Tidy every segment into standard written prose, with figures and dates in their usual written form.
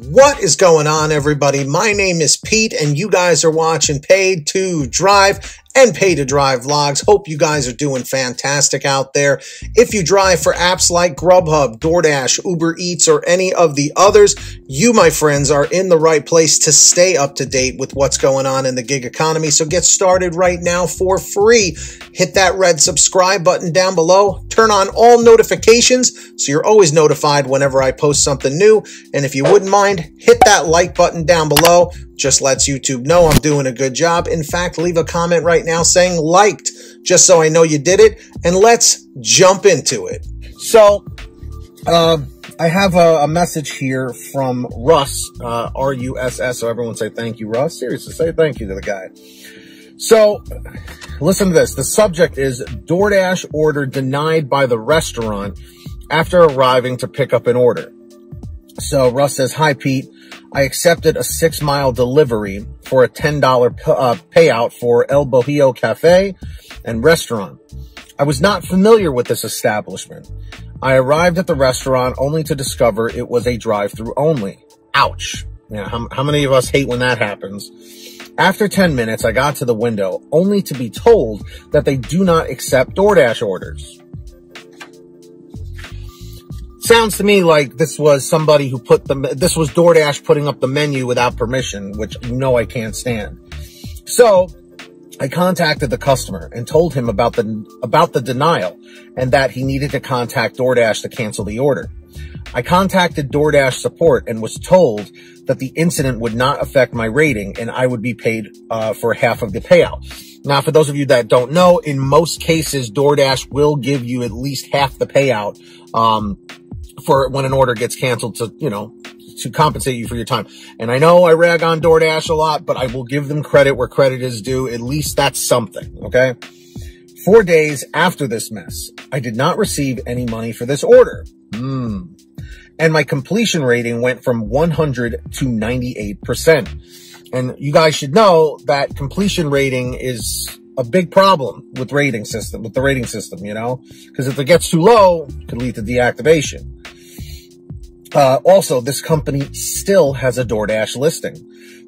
What is going on, everybody? My name is Pete, and you guys are watching Paid to Drive and Pay to Drive vlogs. Hope you guys are doing fantastic out there. If you drive for apps like GrubHub, DoorDash, Uber Eats, or any of the others, you, my friends, are in the right place to stay up to date with what's going on in the gig economy. So get started right now for free. Hit that red subscribe button down below. Turn on all notifications so you're always notified whenever I post something new. And if you wouldn't mind, hit that like button down below. Just lets YouTube know I'm doing a good job. In fact, leave a comment right now saying liked, just so I know you did it. And let's jump into it. So, I have a message here from Russ, R-U-S-S. So everyone say thank you, Russ. Seriously, say thank you to the guy. So, listen to this. The subject is DoorDash order denied by the restaurant after arriving to pick up an order. So Russ says, "Hi, Pete. I accepted a 6-mile delivery for a $10 payout for El Bohio Cafe and Restaurant. I was not familiar with this establishment. I arrived at the restaurant only to discover it was a drive-thru only. Ouch." Yeah, how many of us hate when that happens? After 10 minutes, I got to the window only to be told that they do not accept DoorDash orders. Sounds to me like this was somebody who this was DoorDash putting up the menu without permission, which you know I can't stand. So I contacted the customer and told him about the denial and that he needed to contact DoorDash to cancel the order. I contacted DoorDash support and was told that the incident would not affect my rating and I would be paid for half of the payout. Now, for those of you that don't know, in most cases, DoorDash will give you at least half the payout for when an order gets canceled to compensate you for your time. And I know I rag on DoorDash a lot, but I will give them credit where credit is due. At least that's something, okay? 4 days after this mess, I did not receive any money for this order. And my completion rating went from 100 to 98%. And you guys should know that completion rating is a big problem with the rating system, you know, because if it gets too low, it could lead to deactivation. Also, this company still has a DoorDash listing.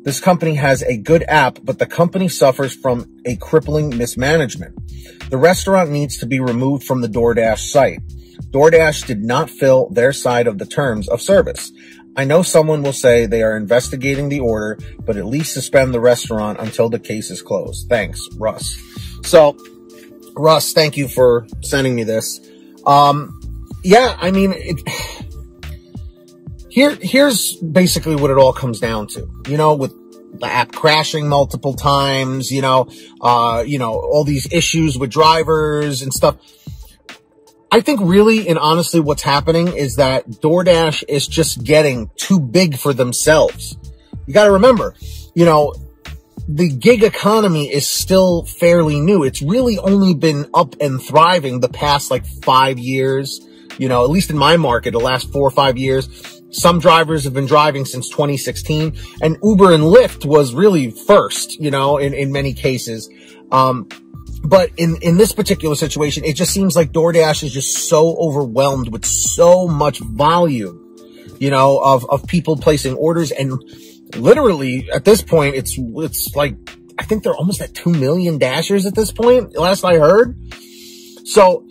This company has a good app, but the company suffers from a crippling mismanagement. The restaurant needs to be removed from the DoorDash site. DoorDash did not fill their side of the terms of service. I know someone will say they are investigating the order, but at least suspend the restaurant until the case is closed. Thanks, Russ. So, Russ, thank you for sending me this. Yeah, I mean, here's basically what it all comes down to, you know, with the app crashing multiple times, you know, all these issues with drivers and stuff. I think really and honestly what's happening is that DoorDash is just getting too big for themselves. You got to remember, you know, the gig economy is still fairly new. It's really only been up and thriving the past like 5 years, you know, at least in my market, the last 4 or 5 years. Some drivers have been driving since 2016, and Uber and Lyft was really first, you know, in many cases. But in this particular situation, it just seems like DoorDash is just so overwhelmed with so much volume, you know, of people placing orders. And literally at this point, it's like, I think they're almost at 2 million dashers at this point, last I heard. So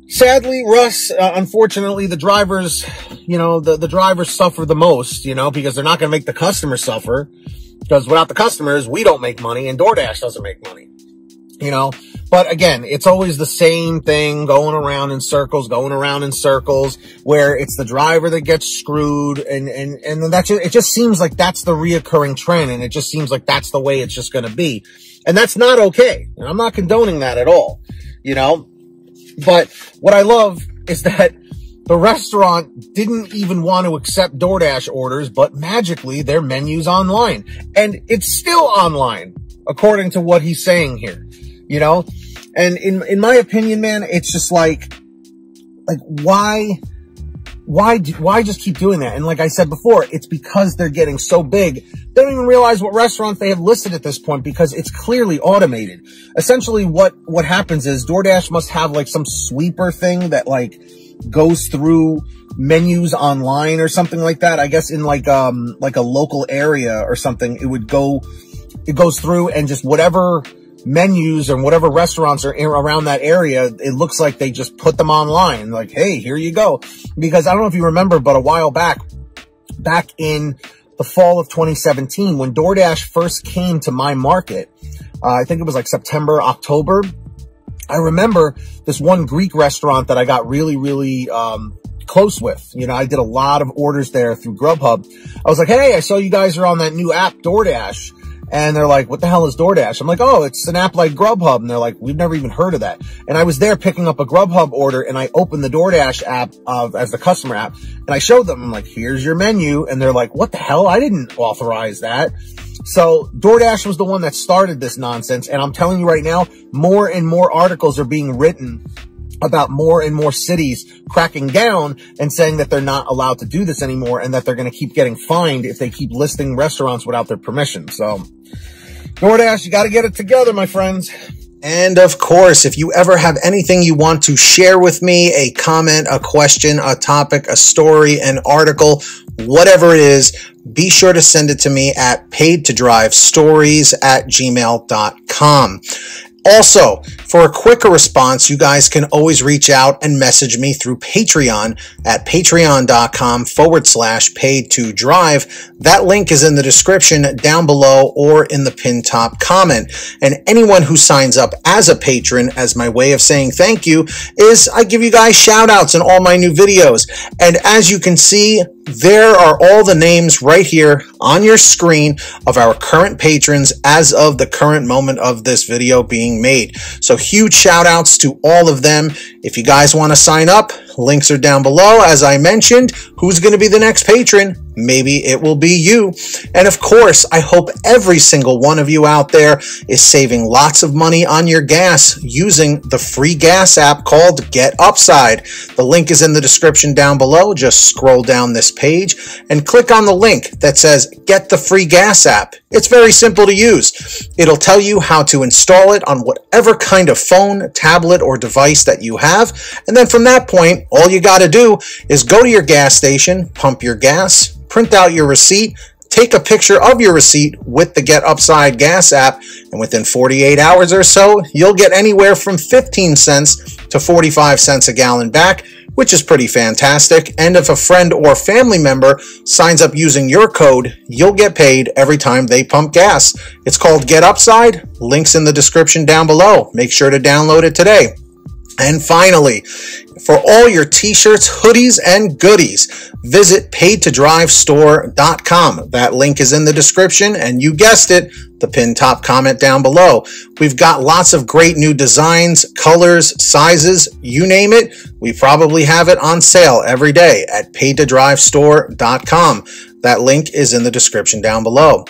sadly, Russ, unfortunately, the drivers, you know, the drivers suffer the most, you know, because they're not going to make the customers suffer, because without the customers, we don't make money and DoorDash doesn't make money. You know, but again, it's always the same thing going around in circles, where it's the driver that gets screwed. And it just seems like that's the reoccurring trend. And it just seems like that's the way it's just going to be. And that's not okay. And I'm not condoning that at all, you know, but what I love is that the restaurant didn't even want to accept DoorDash orders, but magically their menu's online, and it's still online according to what he's saying here. You know, and in my opinion, man, it's just like why just keep doing that? And like I said before, it's because they're getting so big. They don't even realize what restaurants they have listed at this point, because it's clearly automated. Essentially what happens is DoorDash must have like some sweeper thing that like goes through menus online or something like that. I guess in like a local area or something, it goes through and just whatever menus or whatever restaurants are around that area, it looks like they just put them online. Like, hey, here you go. Because I don't know if you remember, but a while back in the fall of 2017, when DoorDash first came to my market, I think it was like September, October. I remember this one Greek restaurant that I got really, really, close with. You know, I did a lot of orders there through GrubHub. I was like, hey, I saw you guys are on that new app, DoorDash. And they're like, what the hell is DoorDash? I'm like, oh, it's an app like GrubHub. And they're like, we've never even heard of that. And I was there picking up a GrubHub order, and I opened the DoorDash app as the customer app, and I showed them, I'm like, here's your menu. And they're like, what the hell? I didn't authorize that. So DoorDash was the one that started this nonsense. And I'm telling you right now, more and more articles are being written about more and more cities cracking down and saying that they're not allowed to do this anymore, and that they're going to keep getting fined if they keep listing restaurants without their permission. So DoorDash, you got to get it together, my friends. And of course, if you ever have anything you want to share with me, a comment, a question, a topic, a story, an article, whatever it is, be sure to send it to me at paidtodrivestories@gmail.com. Also, for a quicker response, you guys can always reach out and message me through Patreon at patreon.com/paid2drive. That link is in the description down below or in the pinned top comment. And anyone who signs up as a patron, as my way of saying thank you, is I give you guys shout outs in all my new videos. And as you can see, there are all the names right here on your screen of our current patrons as of the current moment of this video being made. So huge shout outs to all of them. If you guys want to sign up, links are down below. As I mentioned, who's going to be the next patron? Maybe it will be you. And of course, I hope every single one of you out there is saving lots of money on your gas using the free gas app called Get Upside. The link is in the description down below. Just scroll down this page and click on the link that says Get the Free Gas App. It's very simple to use. It'll tell you how to install it on whatever kind of phone, tablet, or device that you have. And then from that point, all you got to do is go to your gas station, pump your gas, print out your receipt, take a picture of your receipt with the Get Upside gas app, and within 48 hours or so, you'll get anywhere from 15 cents to 45 cents a gallon back, which is pretty fantastic. And if a friend or family member signs up using your code, you'll get paid every time they pump gas. It's called Get Upside. Links in the description down below. Make sure to download it today. And finally, for all your t-shirts, hoodies, and goodies, visit paidtodrivestore.com. That link is in the description, and you guessed it, the pinned top comment down below. We've got lots of great new designs, colors, sizes, you name it. We probably have it on sale every day at paidtodrivestore.com. That link is in the description down below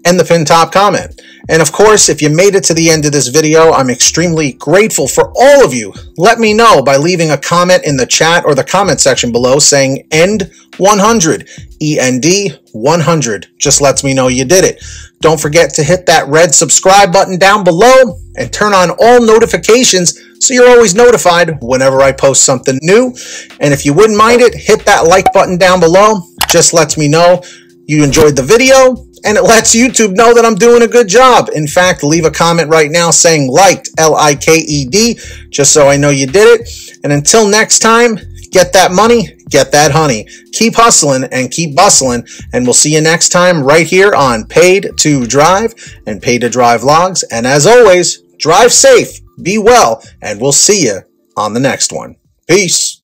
and the pinned top comment. And of course, if you made it to the end of this video, I'm extremely grateful for all of you. Let me know by leaving a comment in the chat or the comment section below saying END 100, END 100. Just lets me know you did it. Don't forget to hit that red subscribe button down below and turn on all notifications so you're always notified whenever I post something new. And if you wouldn't mind it, hit that like button down below. Just lets me know you enjoyed the video, and it lets YouTube know that I'm doing a good job. In fact, leave a comment right now saying liked, L-I-K-E-D, just so I know you did it. And until next time, get that money, get that honey. Keep hustling and keep bustling, and we'll see you next time right here on Paid to Drive and Paid to Drive Vlogs. And as always, drive safe, be well, and we'll see you on the next one. Peace.